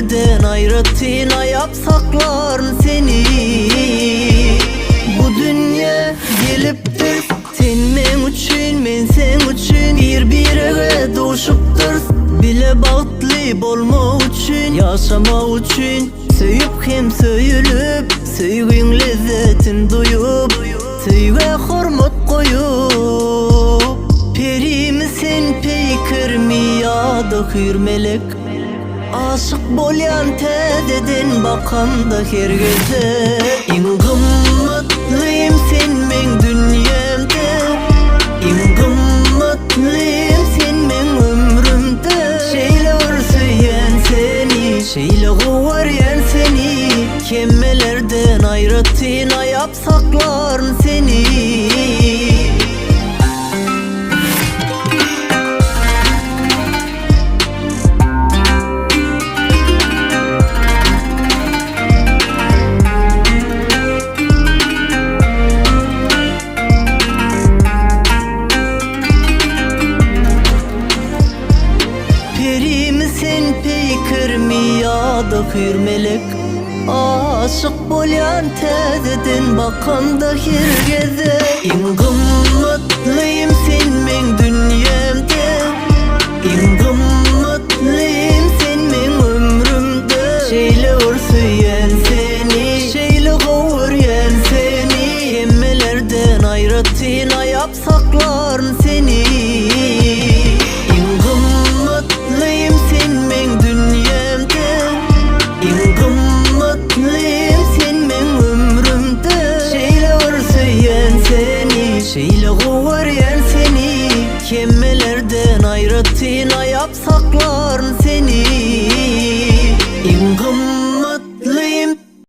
Kemmelerden ayrıttın ayap sakların seni. Bu dünya geliptir sen men üçün, men sen üçün. Bir-birine doğuşuptur bile bağıtlı bolma üçün, yaşama üçün. Söyüp hem söyülüp, söygün lezzetin duyup, söyge hormat koyup. Perimi sen peykirmi ya da hür melek. Aşık bolyan tededen bakanda her geze. En gımmatlıyım sen men dünyamda, en gımmatlıyım sen men ömrümde. Şeyle örsüyen seni, şeyle kovaryan seni. Kemmelerden ayrıttın ayap sakların seni. Ya da hür melek. Aşık bolyan tezeden bakanda her geze. En gımmatlıyım sen men dünyamda, en gımmatlıyım sen men ömrümde. Şeyle örsüyen seni, şeyle kovaryan seni. Kemmelerden ayrıttın ayap sakların seni. Şeyle kovaryan seni. Kemmelerden ayrıttın ayap saklar.